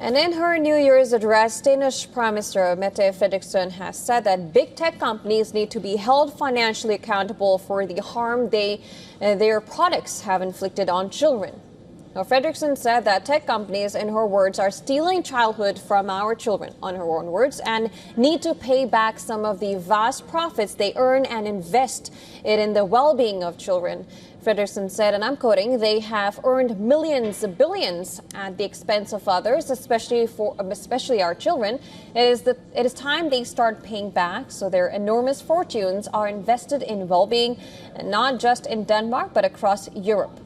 And in her New Year's address, Danish Prime Minister Mette Frederiksen has said that big tech companies need to be held financially accountable for the harm their products have inflicted on children. Now, Frederiksen said that tech companies, in her words, are stealing childhood from our children, on her own words, and need to pay back some of the vast profits they earn and invest it in the well-being of children. Frederiksen said, and I'm quoting, "They have earned millions, billions at the expense of others, especially our children. It is time they start paying back, so their enormous fortunes are invested in well-being, not just in Denmark, but across Europe."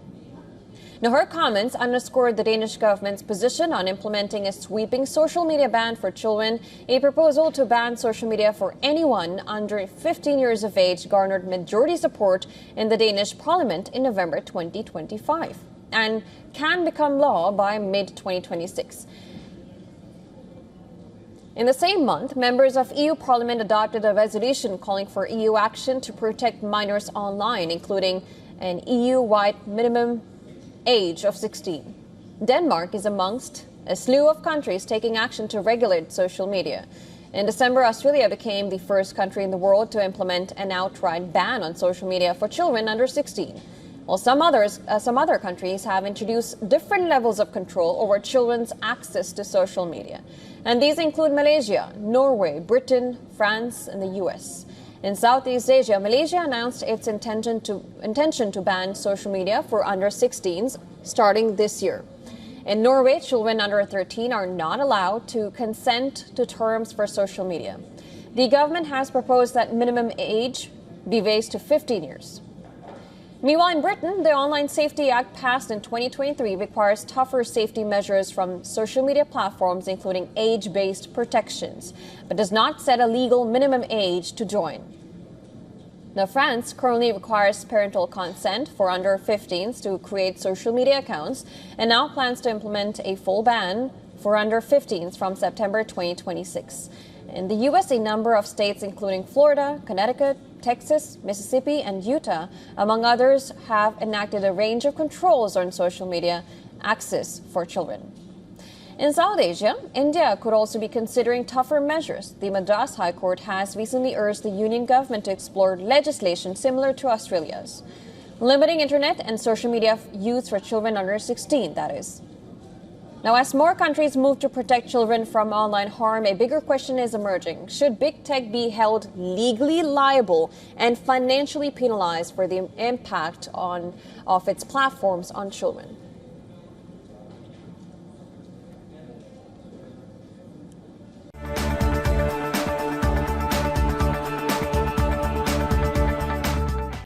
Now, her comments underscored the Danish government's position on implementing a sweeping social media ban for children. A proposal to ban social media for anyone under 15 years of age garnered majority support in the Danish parliament in November 2025 and can become law by mid-2026. In the same month, members of EU Parliament adopted a resolution calling for EU action to protect minors online, including an EU-wide minimum age of 16. Denmark is amongst a slew of countries taking action to regulate social media. In December, Australia became the first country in the world to implement an outright ban on social media for children under 16. While some other countries have introduced different levels of control over children's access to social media. And these include Malaysia, Norway, Britain, France, and the US. In Southeast Asia, Malaysia announced its intention to ban social media for under 16s starting this year. In Norway, children under 13 are not allowed to consent to terms for social media. The government has proposed that minimum age be raised to 15 years. Meanwhile, in Britain, the Online Safety Act passed in 2023 requires tougher safety measures from social media platforms, including age-based protections, but does not set a legal minimum age to join. Now, France currently requires parental consent for under 15s to create social media accounts and now plans to implement a full ban for under 15s from September 2026. In the U.S., a number of states, including Florida, Connecticut, Texas, Mississippi, and Utah, among others, have enacted a range of controls on social media access for children. In South Asia, India could also be considering tougher measures. The Madras High Court has recently urged the union government to explore legislation similar to Australia's, limiting internet and social media use for children under 16, that is. Now, as more countries move to protect children from online harm, a bigger question is emerging. Should big tech be held legally liable and financially penalized for the impact of its platforms on children?